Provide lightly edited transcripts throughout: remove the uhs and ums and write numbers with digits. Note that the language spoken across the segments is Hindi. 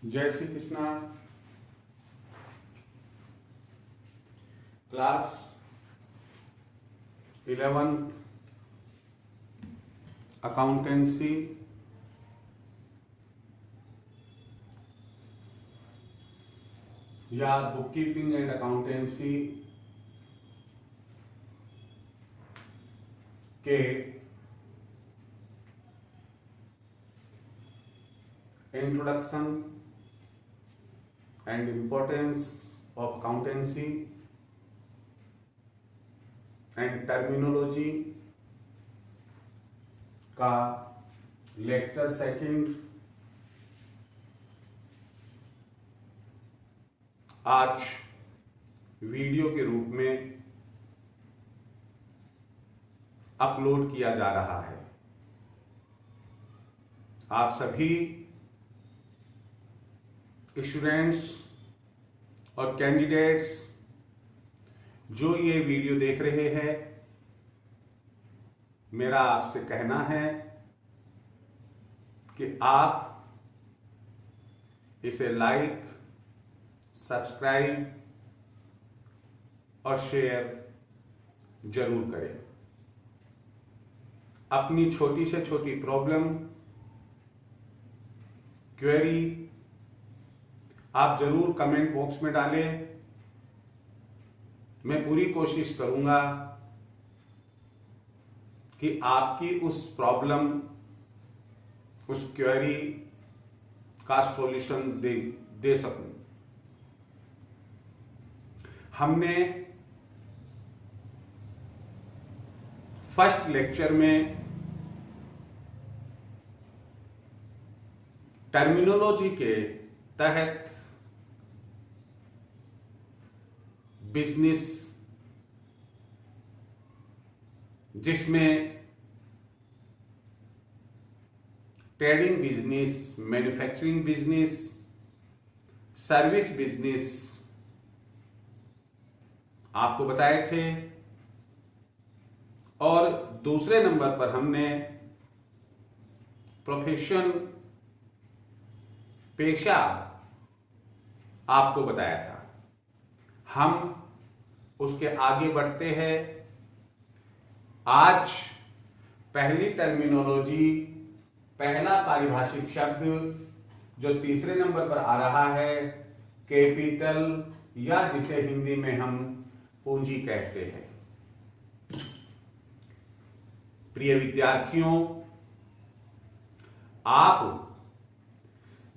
जय Shri Krishna. Class 11th accountancy या बुक कीपिंग एंड अकाउंटेंसी के introduction and importance of accountancy and terminology का लेक्चर सेकंड आज वीडियो के रूप में अपलोड किया जा रहा है। आप सभी स्टूडेंट्स और कैंडिडेट्स जो ये वीडियो देख रहे हैं, मेरा आपसे कहना है कि आप इसे लाइक, सब्सक्राइब और शेयर जरूर करें। अपनी छोटी से छोटी प्रॉब्लम, क्वेरी आप जरूर कमेंट बॉक्स में डालें। मैं पूरी कोशिश करूंगा कि आपकी उस प्रॉब्लम, उस क्वेरी का सॉल्यूशन दे सकूं। हमने फर्स्ट लेक्चर में टर्मिनोलॉजी के तहत बिजनेस, जिसमें trading business, manufacturing business, service business आपको बताए थे, और दूसरे नंबर पर हमने प्रोफेशन, पेशा आपको बताया था। हम उसके आगे बढ़ते हैं। आज पहली टर्मिनोलॉजी, पहला पारिभाषिक शब्द जो तीसरे नंबर पर आ रहा है, कैपिटल, या जिसे हिंदी में हम पूंजी कहते हैं। प्रिय विद्यार्थियों, आप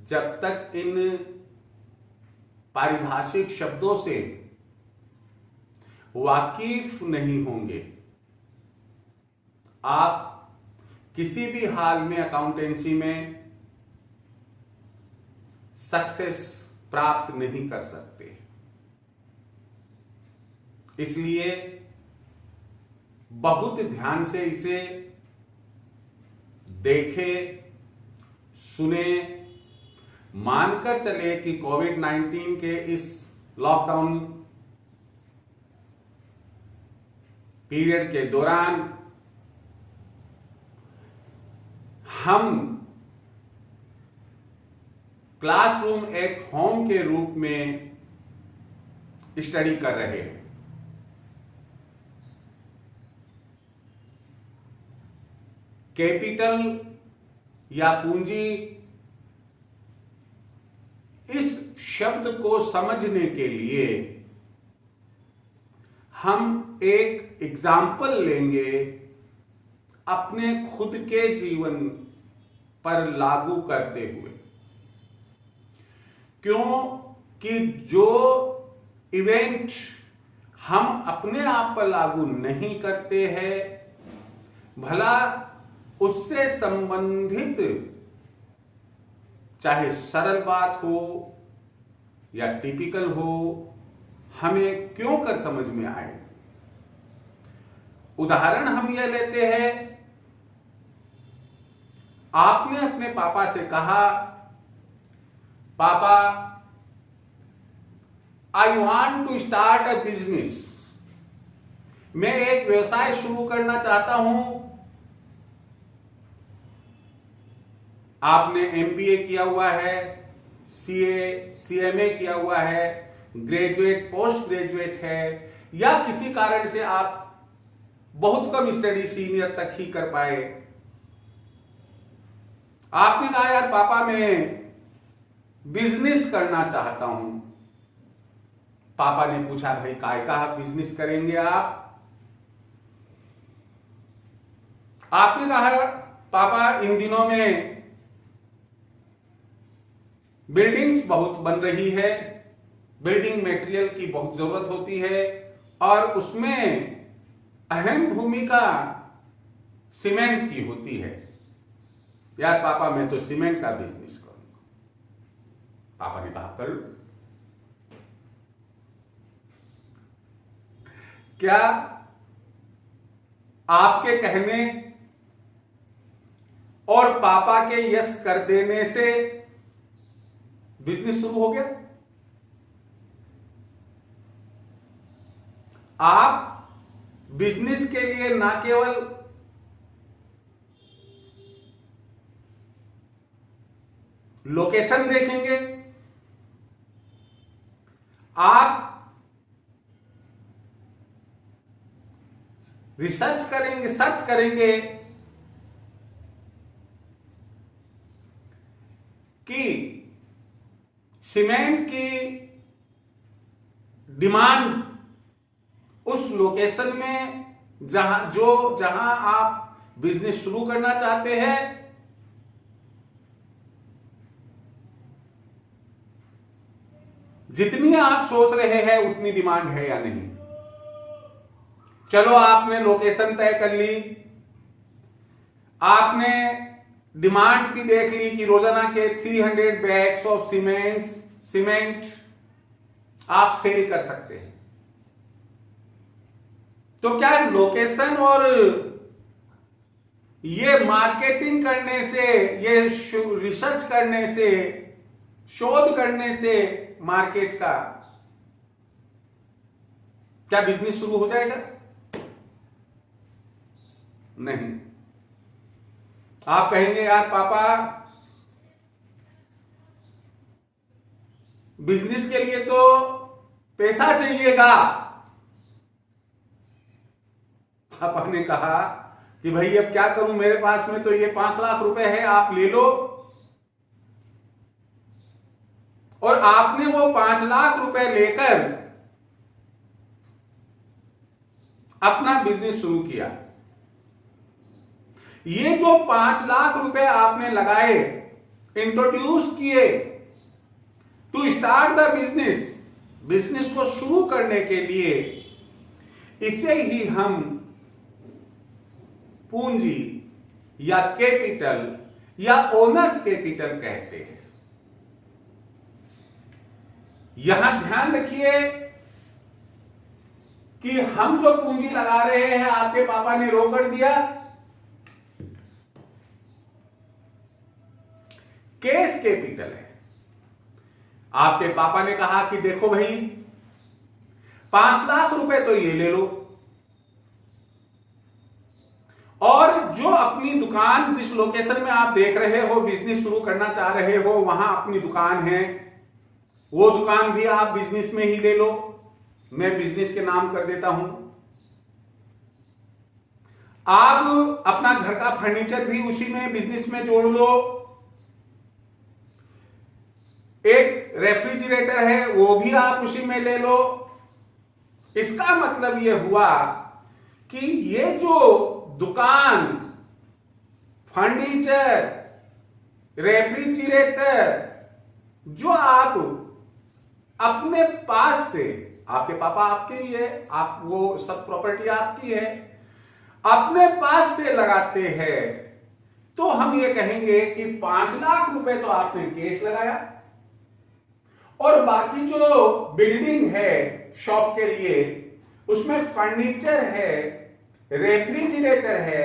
जब तक इन पारिभाषिक शब्दों से वाकिफ नहीं होंगे, आप किसी भी हाल में अकाउंटेंसी में सक्सेस प्राप्त नहीं कर सकते। इसलिए बहुत ध्यान से इसे देखें, सुने। मानकर चले कि कोविड-19 के इस लॉकडाउन पीरियड के दौरान हम क्लासरूम एट होम के रूप में स्टडी कर रहे हैं। कैपिटल या पूंजी, इस शब्द को समझने के लिए हम एक एग्जाम्पल लेंगे अपने खुद के जीवन पर लागू करते हुए। क्योंकि जो इवेंट हम अपने आप पर लागू नहीं करते हैं, भला उससे संबंधित चाहे सरल बात हो या टिपिकल हो, हमें क्यों कर समझ में आए। उदाहरण हम यह लेते हैं, आपने अपने पापा से कहा, पापा I want to start a business, मैं एक व्यवसाय शुरू करना चाहता हूं। आपने एमबीए किया हुआ है, सीए, सीएमए किया हुआ है, ग्रेजुएट, पोस्ट ग्रेजुएट है, या किसी कारण से आप बहुत कम स्टडी सीनियर तक ही कर पाए, आपने कहा यार पापा मैं बिजनेस करना चाहता हूं। पापा ने पूछा भाई काय का बिजनेस करेंगे आप? आपने कहा पापा इन दिनों में बिल्डिंग्स बहुत बन रही है, बिल्डिंग मटेरियल की बहुत जरूरत होती है और उसमें अहम भूमिका सीमेंट की होती है। यार पापा मैं तो सीमेंट का बिजनेस करूंगा। पापा ने कहा कर लो। क्या आपके कहने और पापा के यस कर देने से बिजनेस शुरू हो गया? आप बिजनेस के लिए ना केवल लोकेशन देखेंगे, आप रिसर्च करेंगे, सर्च करेंगे कि सीमेंट की डिमांड उस लोकेशन में जहां आप बिजनेस शुरू करना चाहते हैं, जितनी आप सोच रहे हैं उतनी डिमांड है या नहीं। चलो आपने लोकेशन तय कर ली, आपने डिमांड भी देख ली कि रोजाना के 300 बैग्स ऑफ सीमेंट आप सेल कर सकते हैं। तो क्या लोकेशन और ये मार्केटिंग करने से, ये रिसर्च करने से, शोध करने से मार्केट का क्या बिजनेस शुरू हो जाएगा? नहीं। आप कहेंगे यार पापा बिजनेस के लिए तो पैसा चाहिएगा। पापा ने कहा कि भाई अब क्या करूं, मेरे पास में तो ये 5 लाख रुपए है, आप ले लो। और आपने वो 5 लाख रुपए लेकर अपना बिजनेस शुरू किया। ये जो 5 लाख रुपए आपने लगाए, इंट्रोड्यूस किए टू स्टार्ट द बिजनेस को शुरू करने के लिए, इसे ही हम पूंजी या कैपिटल या ओनर्स कैपिटल कहते हैं। यहां ध्यान रखिए कि हम जो पूंजी लगा रहे हैं, आपके पापा ने रो कर दिया, कैश कैपिटल है। आपके पापा ने कहा कि देखो भाई 5 लाख रुपए तो ये ले लो, और जो अपनी दुकान, जिस लोकेशन में आप देख रहे हो बिजनेस शुरू करना चाह रहे हो, वहां अपनी दुकान है, वो दुकान भी आप बिजनेस में ही ले लो, मैं बिजनेस के नाम कर देता हूं। आप अपना घर का फर्नीचर भी उसी में बिजनेस में जोड़ लो, एक रेफ्रिजरेटर है वो भी आप उसी में ले लो। इसका मतलब यह हुआ कि ये जो दुकान, फर्नीचर, रेफ्रिजरेटर जो आप अपने पास से, आपके पापा आपके ही है, आप वो सब प्रॉपर्टी आपकी है, अपने पास से लगाते हैं, तो हम ये कहेंगे कि 5 लाख रुपए तो आपने कैश लगाया, और बाकी जो बिल्डिंग है शॉप के लिए, उसमें फर्नीचर है, रेफ्रिजरेटर है,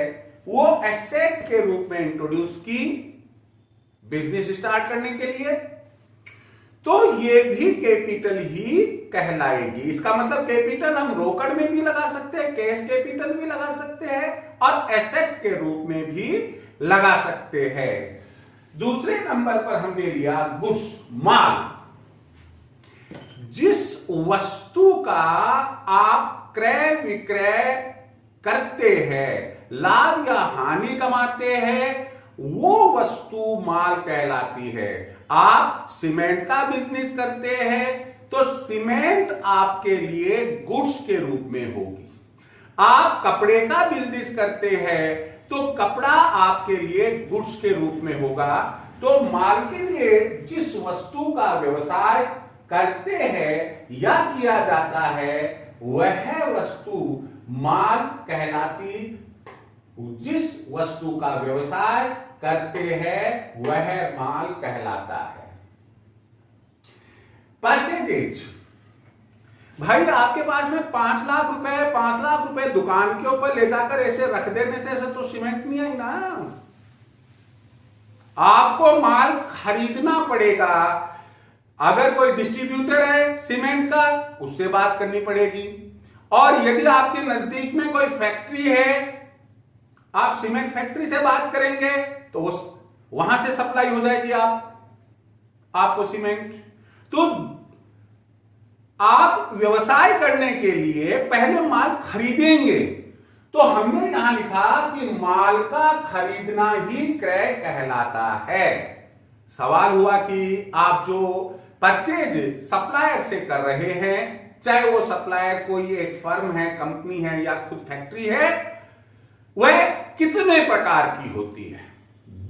वो एसेट के रूप में इंट्रोड्यूस की बिजनेस स्टार्ट करने के लिए, तो ये भी कैपिटल ही कहलाएगी। इसका मतलब कैपिटल हम रोकड़ में भी लगा सकते हैं, कैश कैपिटल भी लगा सकते हैं, और एसेट के रूप में भी लगा सकते हैं। दूसरे नंबर पर हमने लिया गुड्स, माल। जिस वस्तु का आप क्रय विक्रय करते हैं, लाभ या हानि कमाते हैं, वो वस्तु माल कहलाती है। आप सीमेंट का बिजनेस करते हैं तो सीमेंट आपके लिए गुड्स के रूप में होगी। आप कपड़े का बिजनेस करते हैं तो कपड़ा आपके लिए गुड्स के रूप में होगा। तो माल के लिए जिस वस्तु का व्यवसाय करते हैं या किया जाता है वह वस्तु माल कहलाती। जिस वस्तु का व्यवसाय करते हैं वह माल कहलाता है। परचेज, भाई आपके पास में 5 लाख रुपए दुकान के ऊपर ले जाकर ऐसे रख देने से ऐसे तो सीमेंट नहीं आई ना। आपको माल खरीदना पड़ेगा। अगर कोई डिस्ट्रीब्यूटर है सीमेंट का, उससे बात करनी पड़ेगी। और यदि आपके नजदीक में कोई फैक्ट्री है, आप सीमेंट फैक्ट्री से बात करेंगे तो वहां से सप्लाई हो जाएगी आपको सीमेंट। तो आप व्यवसाय करने के लिए पहले माल खरीदेंगे। तो हमने यहां लिखा कि माल का खरीदना ही क्रय कहलाता है। सवाल हुआ कि आप जो परचेज सप्लायर से कर रहे हैं, चाहे वो सप्लायर कोई एक फर्म है, कंपनी है या खुद फैक्ट्री है, वह कितने प्रकार की होती है?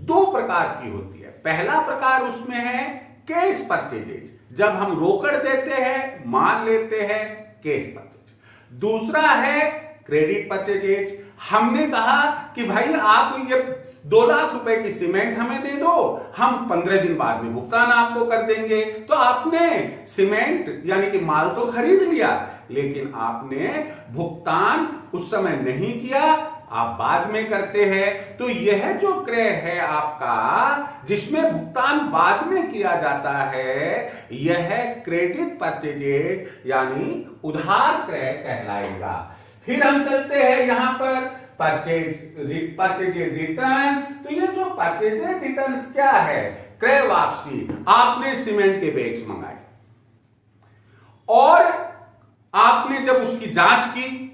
2 प्रकार की होती है। पहला प्रकार उसमें है कैश परचेजेज, जब हम रोकड़ देते हैं, माल लेते हैं, कैश परचेज। दूसरा है क्रेडिट परचेजेज। हमने कहा कि भाई आप ये 2 लाख रुपए की सीमेंट हमें दे दो, हम 15 दिन बाद में भुगतान आपको कर देंगे। तो आपने सीमेंट यानी कि माल तो खरीद लिया, लेकिन आपने भुगतान उस समय नहीं किया, आप बाद में करते हैं। तो यह जो क्रय है आपका, जिसमें भुगतान बाद में किया जाता है, यह क्रेडिट परचेजेज यानी उधार क्रय कहलाएगा। फिर हम चलते हैं यहां पर परचेजेज रिटर्न्स। तो ये जो परचेजेज रिटर्न्स क्या है? क्रय वापसी। आपने सीमेंट के बैग्स मंगाए और आपने जब उसकी जांच की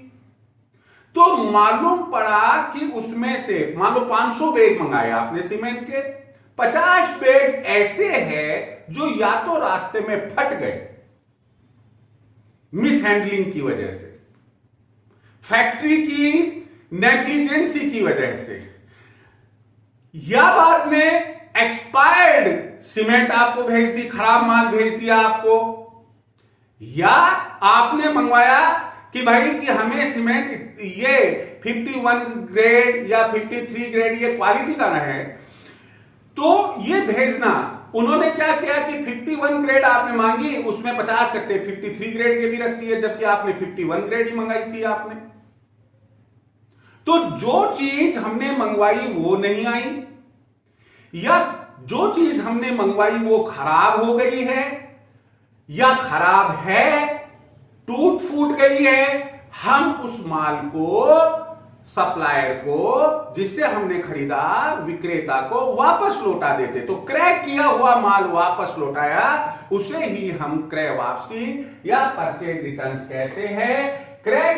तो मालूम पड़ा कि उसमें से, मान लो 500 बैग मंगाए आपने सीमेंट के, 50 बैग ऐसे हैं जो या तो रास्ते में फट गए मिसहैंडलिंग की वजह से, फैक्ट्री की नेग्लिजेंसी की वजह से, या बाद में एक्सपायर्ड सीमेंट आपको भेज दी, खराब माल भेज दिया आपको, या आपने मंगवाया कि भाई कि हमें सीमेंट ये 51 ग्रेड या 53 ग्रेड ये क्वालिटी का ना है, तो ये भेजना। उन्होंने क्या किया कि 51 ग्रेड आपने मांगी, उसमें 50 कट्टे 53 ग्रेड के भी रख दिए, जबकि आपने 51 ग्रेड ही मंगाई थी आपने। तो जो चीज हमने मंगवाई वो नहीं आई, या जो चीज हमने मंगवाई वो खराब हो गई है, या खराब है, टूट फूट गई है, हम उस माल को सप्लायर को, जिससे हमने खरीदा, विक्रेता को वापस लौटा देते। तो क्रय किया हुआ माल वापस लौटाया, उसे ही हम क्रय वापसी या परचेज रिटर्न्स कहते हैं। क्रय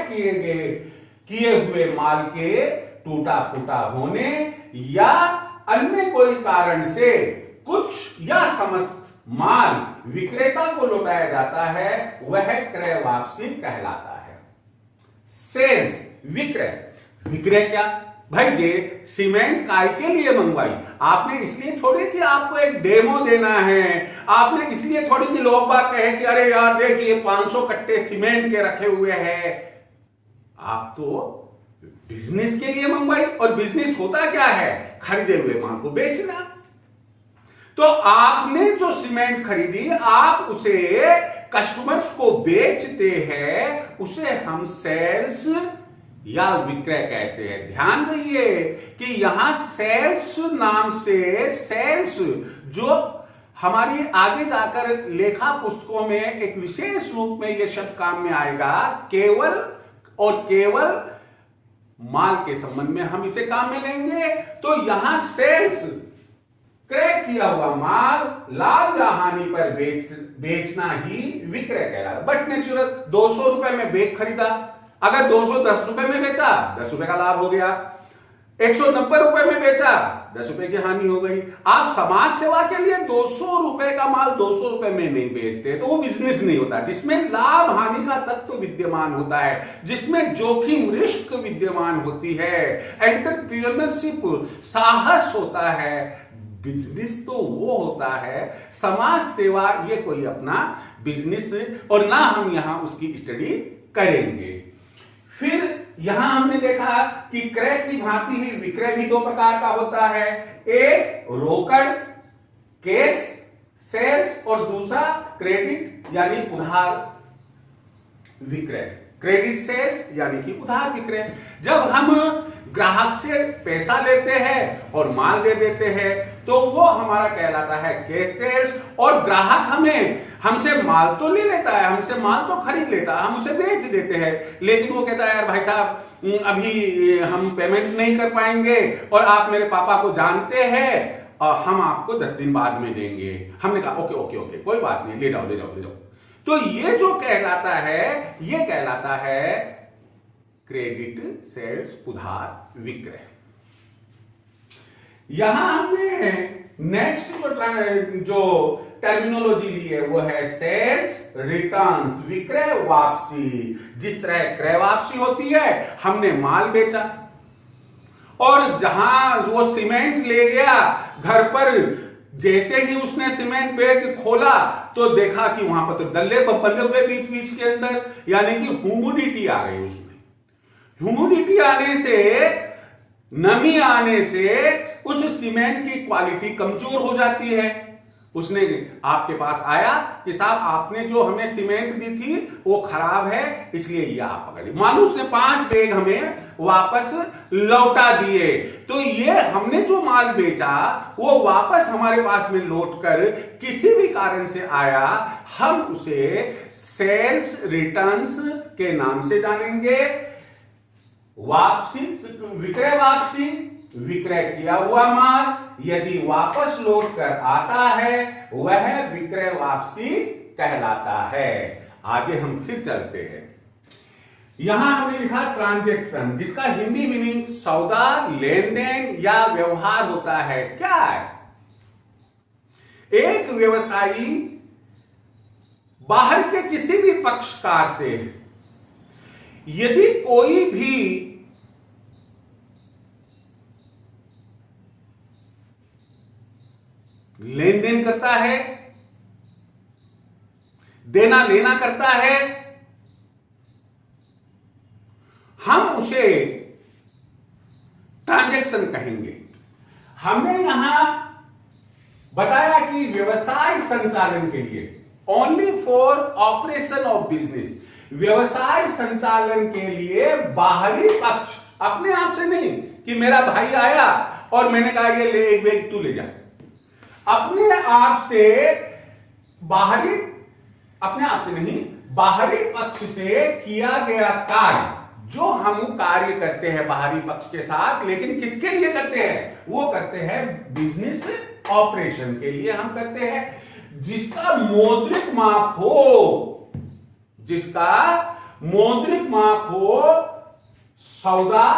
किए हुए माल के टूटा फूटा होने या अन्य कोई कारण से कुछ या समस्त माल विक्रेता को लौटाया जाता है, वह क्रय वापसी कहलाता है। सेल्स, विक्रय। विक्रय क्या? भाई जे सीमेंट काय के लिए मंगवाई आपने, इसलिए थोड़ी कि आपको एक डेमो देना है, आपने इसलिए थोड़ी कि लोग बात कहे कि अरे यार देखिए 500 कट्टे सीमेंट के रखे हुए हैं। आप तो बिजनेस के लिए मंगवाई, और बिजनेस होता क्या है? खरीदे हुए माल को बेचना। तो आपने जो सीमेंट खरीदी, आप उसे कस्टमर्स को बेचते हैं, उसे हम सेल्स या विक्रय कहते हैं। ध्यान रहिए कि यहां सेल्स नाम से, सेल्स जो हमारी आगे जाकर लेखा पुस्तकों में एक विशेष रूप में यह शब्द काम में आएगा, केवल और केवल माल के संबंध में हम इसे काम में लेंगे। तो यहां सेल्स क्रय किया हुआ माल लाभ या हानि पर बेचना ही विक्रय कहलाता है। बट नेचुरल 200 रुपए में बैग खरीदा, अगर 210 रुपए में बेचा 10 रुपए का लाभ हो गया, 190 रुपए में बेचा 10 रुपए की हानि हो गई। आप समाज सेवा के लिए 200 रुपए का माल 200 रुपए में नहीं बेचते तो वो बिजनेस नहीं होता, जिसमें लाभ हानि का तत्व विद्यमान होता है, जिसमें जोखिम रिस्क विद्यमान होती है, एंटरप्रेन्योरशिप साहस होता है। बिजनेस तो वो होता है, समाज सेवा ये कोई अपना बिजनेस और ना हम यहां उसकी स्टडी करेंगे। फिर यहां हमने देखा कि क्रय की भांति ही विक्रय भी दो प्रकार का होता है, एक रोकड़ कैश सेल्स और दूसरा क्रेडिट यानी उधार विक्रय, क्रेडिट सेल्स यानी कि उधार विक्रय। जब हम ग्राहक से पैसा लेते हैं और माल दे देते हैं तो वो हमारा कहलाता है कैश सेल्स, और ग्राहक हमसे माल तो ले लेता है, हमसे माल तो खरीद लेता है, हम उसे बेच देते हैं, लेकिन वो कहता है यार भाई साहब अभी हम पेमेंट नहीं कर पाएंगे और आप मेरे पापा को जानते हैं और हम आपको 10 दिन बाद में देंगे। हमने कहा ओके ओके ओके कोई बात नहीं, ले जाओ ले जाओ ले जाओ। तो ये जो कहलाता है ये कहलाता है क्रेडिट सेल्स उधार विक्रय। यहां हमने नेक्स्ट जो टर्मिनोलॉजी ली है वो है सेल्स रिटर्न्स, विक्रय वापसी। जिस तरह क्रय वापसी होती है, हमने माल बेचा और जहां वो सीमेंट ले गया घर पर, जैसे ही उसने सीमेंट बैग खोला तो देखा कि वहां पर तो डल्ले बंधे हुए बीच बीच के अंदर, यानी कि ह्यूमिडिटी आ गई उसमें। ह्यूमिडिटी आने से, नमी आने से उस सीमेंट की क्वालिटी कमजोर हो जाती है। उसने आपके पास आया कि साहब आपने जो हमें सीमेंट दी थी वो खराब है, इसलिए ये आप पकड़िए। मानो उसने 5 बैग हमें वापस लौटा दिए, तो ये हमने जो माल बेचा वो वापस हमारे पास में लौट कर किसी भी कारण से आया, हम उसे सेल्स रिटर्न्स के नाम से जानेंगे। वापसी, विक्रय वापसी, विक्रय किया हुआ माल यदि वापस लौट कर आता है वह विक्रय वापसी कहलाता है। आगे हम फिर चलते हैं। यहां हमने लिखा ट्रांजैक्शन, जिसका हिंदी मीनिंग सौदा, लेन देन या व्यवहार होता है। क्या है? एक व्यवसायी बाहर के किसी भी पक्षकार से यदि कोई भी लेन देन करता है, देना लेना करता है, हम उसे ट्रांजैक्शन कहेंगे। हमने यहां बताया कि व्यवसाय संचालन के लिए, only for operation of business, व्यवसाय संचालन के लिए बाहरी पक्ष, अपने आप से नहीं कि मेरा भाई आया और मैंने कहा ये ले एक बैग तू ले जा, अपने आप से बाहरी, अपने आप से नहीं, बाहरी पक्ष से किया गया कार्य, जो हम कार्य करते हैं बाहरी पक्ष के साथ, लेकिन किसके लिए करते हैं? वो करते हैं बिजनेस ऑपरेशन के लिए हम करते हैं, जिसका मौद्रिक माप हो, जिसका मौद्रिक माप हो सौदा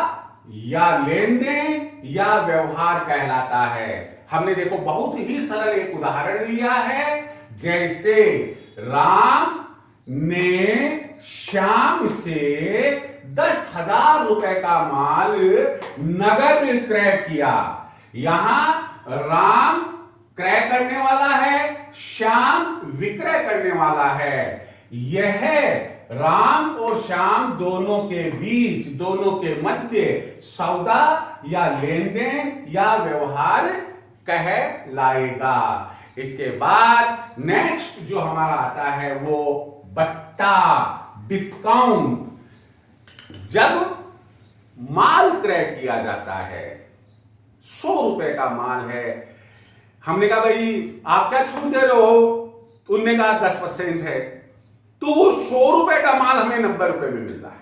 या लेन देन या व्यवहार कहलाता है। हमने देखो बहुत ही सरल एक उदाहरण लिया है, जैसे राम ने श्याम से 10,000 रुपए का माल नगद क्रय किया। यहां राम क्रय करने वाला है, श्याम विक्रय करने वाला है। यह राम और श्याम दोनों के बीच, दोनों के मध्य सौदा या लेन देन या व्यवहार कहलाएगा। इसके बाद नेक्स्ट जो हमारा आता है वो बट्टा, डिस्काउंट। जब माल क्रय किया जाता है, 100 रुपए का माल है, हमने कहा भाई आप क्या छूट दे रहे हो, उनने कहा 10% है, तो वो 100 रुपए का माल हमें 90 रुपए में मिल रहा है।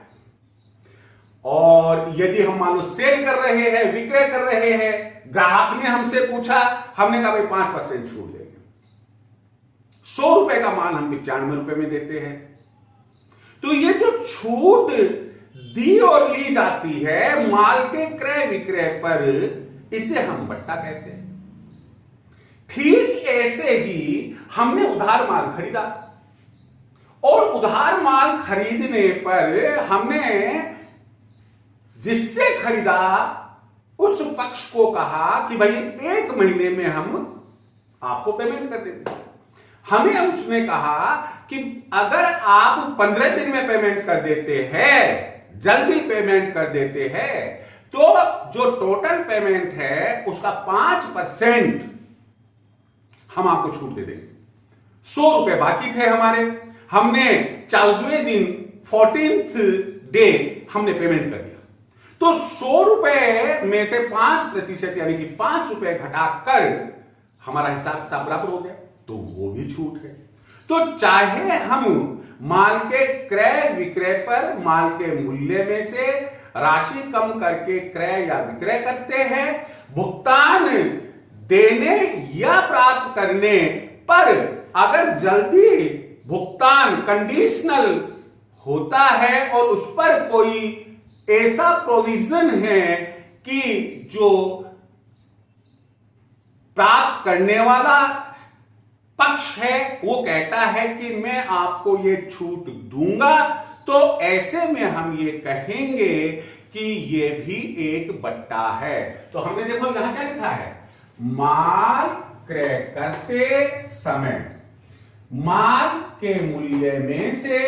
और यदि हम मान लो सेल कर रहे हैं, विक्रय कर रहे हैं, ग्राहक ने हमसे पूछा, हमने कहा भाई 5% छूट देंगे। 100 रुपए का माल हम 95 रुपए में देते हैं। तो ये जो छूट दी और ली जाती है माल के क्रय विक्रय पर, इसे हम बट्टा कहते हैं। ठीक ऐसे ही हमने उधार माल खरीदा और उधार माल खरीदने पर हमने जिससे खरीदा उस पक्ष को कहा कि भाई 1 महीने में हम आपको पेमेंट कर देंगे। हमें उसने कहा कि अगर आप 15 दिन में पेमेंट कर देते हैं, जल्दी पेमेंट कर देते हैं, तो जो टोटल पेमेंट है उसका 5% हम आपको छूट दे देंगे। 100 रुपए बाकी थे हमारे, हमने 14वें दिन 14th डे हमने पेमेंट कर दिया। तो 100 रुपए में से 5% यानी कि 5 रुपए घटाकर हमारा हिसाब किताब बराबर हो गया, तो वो भी छूट है। तो चाहे हम माल के क्रय विक्रय पर माल के मूल्य में से राशि कम करके क्रय या विक्रय करते हैं, भुगतान देने या प्राप्त करने पर अगर जल्दी भुगतान कंडीशनल होता है और उस पर कोई ऐसा प्रोविजन है कि जो प्राप्त करने वाला पक्ष है वो कहता है कि मैं आपको ये छूट दूंगा, तो ऐसे में हम ये कहेंगे कि ये भी एक बट्टा है। तो हमने देखो यहां क्या लिखा है, माल क्रय करते समय माल के मूल्य में से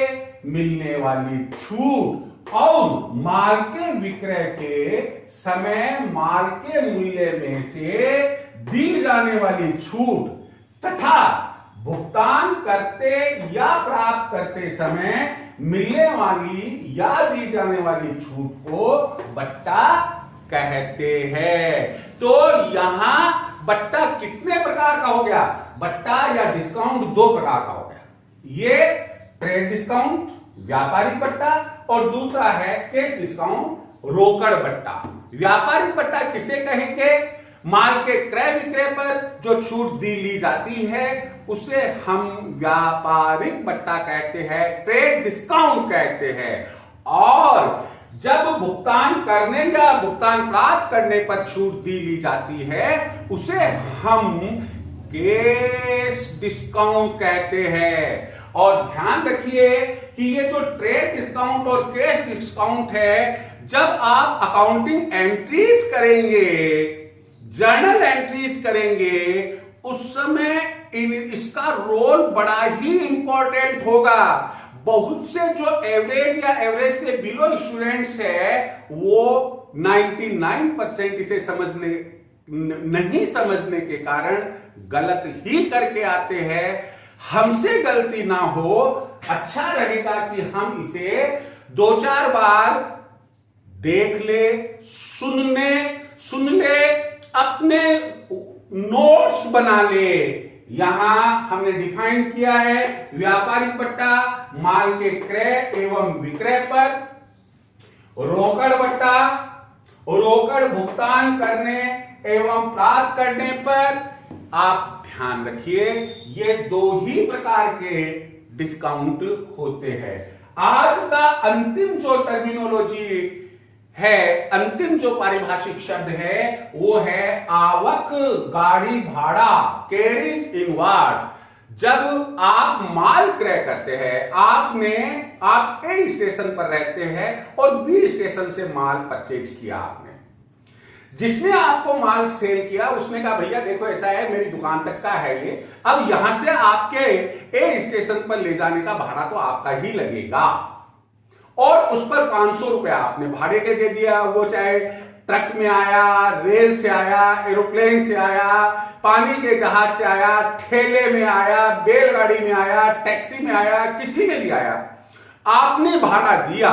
मिलने वाली छूट और माल के विक्रय के समय माल के मूल्य में से दी जाने वाली छूट तथा भुगतान करते या प्राप्त करते समय मिलने वाली या दी जाने वाली छूट को बट्टा कहते हैं। तो यहां बट्टा कितने प्रकार का हो गया, बट्टा या डिस्काउंट 2 प्रकार का हो गया। ये ट्रेड डिस्काउंट व्यापारिक बट्टा और दूसरा है कैश डिस्काउंट रोकड़ बट्टा। व्यापारिक बट्टा किसे कहेंगे, माल के क्रय विक्रय पर जो छूट दी ली जाती है उसे हम व्यापारिक बट्टा कहते हैं, ट्रेड डिस्काउंट कहते हैं। और जब भुगतान करने या भुगतान प्राप्त करने पर छूट दी ली जाती है उसे हम कैश डिस्काउंट कहते हैं। और ध्यान रखिए कि ये जो ट्रेड डिस्काउंट और कैश डिस्काउंट है, जब आप अकाउंटिंग एंट्रीज करेंगे, जर्नल एंट्रीज करेंगे, उस समय इसका रोल बड़ा ही इंपॉर्टेंट होगा। बहुत से जो एवरेज या एवरेज से बिलो स्टूडेंट्स है वो 99% इसे नहीं समझने के कारण गलत ही करके आते हैं। हमसे गलती ना हो, अच्छा रहेगा कि हम इसे 2-4 बार देख ले, सुन ले, अपने नोट्स बना ले। यहां हमने डिफाइन किया है व्यापारिक बट्टा माल के क्रय एवं विक्रय पर, रोकड़ बट्टा रोकड़ भुगतान करने एवं प्राप्त करने पर। आप ध्यान रखिए ये 2 ही प्रकार के डिस्काउंट होते हैं। आज का अंतिम जो टर्मिनोलॉजी है, अंतिम जो पारिभाषिक शब्द है वो है आवक गाड़ी भाड़ा, कैरिज इनवार्स। जब आप माल क्रय करते हैं, आप ए स्टेशन पर रहते हैं और बी स्टेशन से माल परचेज किया आपने, जिसने आपको माल सेल किया उसने कहा भैया देखो ऐसा है मेरी दुकान तक का है ये, अब यहां से आपके ए स्टेशन पर ले जाने का भाड़ा तो आपका ही लगेगा और उस पर 500 रुपया आपने भाड़े के दे दिया। वो चाहे ट्रक में आया, रेल से आया, एरोप्लेन से आया, पानी के जहाज से आया, ठेले में आया, बैलगाड़ी में आया, टैक्सी में आया, किसी में भी आया, आपने भाड़ा दिया।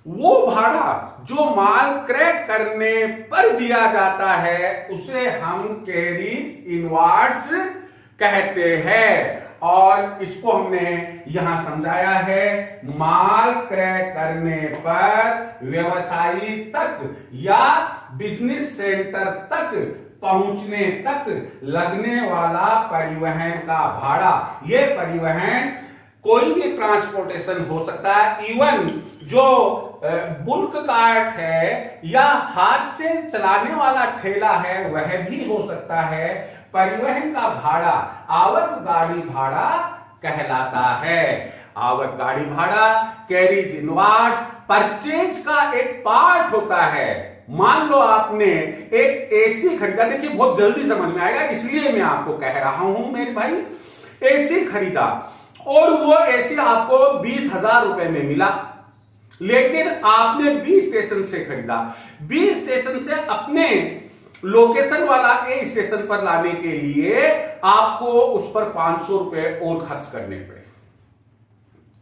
वो भाड़ा जो माल क्रय करने पर दिया जाता है उसे हम कैरिज इनवार्ड्स कहते हैं। और इसको हमने यहां समझाया है, माल क्रय करने पर व्यवसायी तक या बिजनेस सेंटर तक पहुंचने तक लगने वाला परिवहन का भाड़ा। यह परिवहन कोई भी ट्रांसपोर्टेशन हो सकता है, इवन जो बुल्क कार्ट है या हाथ से चलाने वाला ठेला है वह भी हो सकता है। परिवहन का भाड़ा आवक गाड़ी भाड़ा कहलाता है। आवक गाड़ी भाड़ा कैरिज इनवार्ड्स परचेज का एक पार्ट होता है। मान लो आपने एक एसी खरीदा, देखिए बहुत जल्दी समझ में आएगा इसलिए मैं आपको कह रहा हूं मेरे भाई। एसी खरीदा और वो एसी आपको 20,000 रुपए में मिला, लेकिन आपने बी स्टेशन से खरीदा। बी स्टेशन से अपने लोकेशन वाला ए स्टेशन पर लाने के लिए आपको उस पर 500 रुपए और खर्च करने पड़े,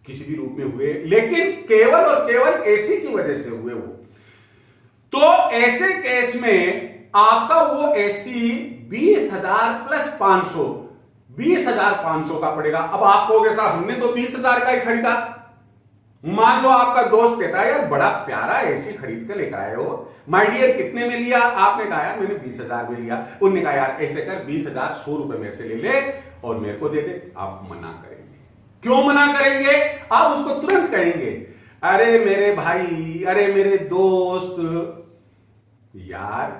किसी भी रूप में हुए, लेकिन केवल और केवल एसी की वजह से हुए वो। तो ऐसे केस में आपका वो एसी 20,000 प्लस 500, 20,500 का पड़ेगा। अब आप कहोगे सर हमने तो 20,000 का ही खरीदा। मान लो आपका दोस्त कहता है यार बड़ा प्यारा एसी खरीद कर लेकर आए हो, माय डियर कितने में लिया? आपने कहा यार मैंने 20,000 में लिया। उन्होंने कहा यार ऐसे कर 20,000 100 रुपए मेरे से ले ले और मेरे को दे दे। आप मना करेंगे। क्यों मना करेंगे? आप उसको तुरंत कहेंगे अरे मेरे भाई, अरे मेरे दोस्त, यार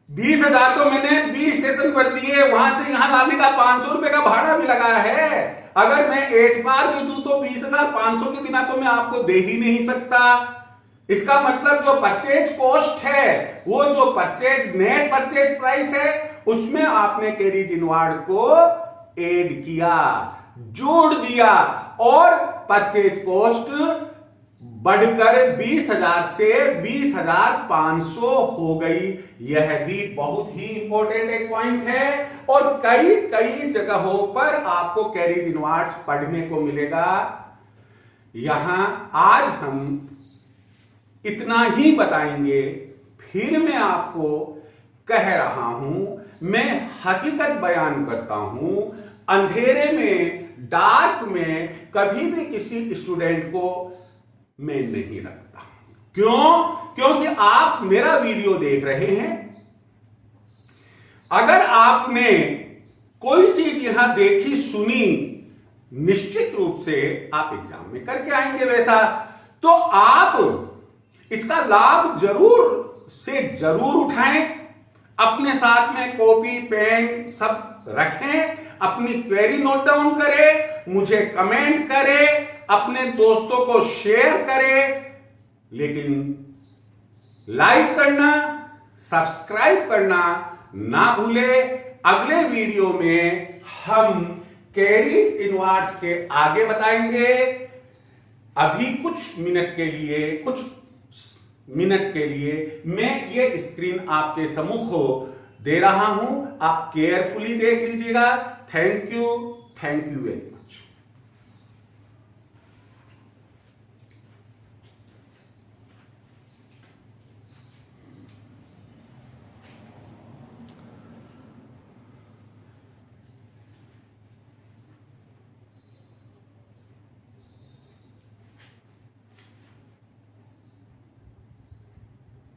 20,000 तो मैंने बी स्टेशन पर दिए, वहां से यहां लाने का 500 रुपए का भाड़ा भी लगा है। अगर मैं एक बार भी दूं तो 20,500 के बिना तो मैं आपको दे ही नहीं सकता। इसका मतलब जो परचेज कॉस्ट है, वो जो परचेज नेट परचेज प्राइस है, उसमें आपने कैरिज इनवार्ड को ऐड किया, जोड़ दिया और परचेज कॉस्ट बढ़कर 20,000 से 20,500 हो गई। यह भी बहुत ही इंपॉर्टेंट एक पॉइंट है और कई कई जगहों पर आपको कैरिज इनवार्ड्स पढ़ने को मिलेगा। यहां आज हम इतना ही बताएंगे, फिर मैं आपको कह रहा हूं, मैं हकीकत बयान करता हूं। अंधेरे में, डार्क में कभी भी किसी स्टूडेंट को मैं नहीं रखता। क्यों? क्योंकि आप मेरा वीडियो देख रहे हैं। अगर आपने कोई चीज यहां देखी सुनी, निश्चित रूप से आप एग्जाम में करके आएंगे वैसा, तो आप इसका लाभ जरूर से जरूर उठाएं। अपने साथ में कॉपी पेन सब रखें, अपनी क्वेरी नोट डाउन करें, मुझे कमेंट करें, अपने दोस्तों को शेयर करें, लेकिन लाइक करना, सब्सक्राइब करना ना भूले। अगले वीडियो में हम कैरिज इनवार्ड्स के आगे बताएंगे। अभी कुछ मिनट के लिए मैं ये स्क्रीन आपके सम्मुख दे रहा हूं, आप केयरफुली देख लीजिएगा। Thank you very much.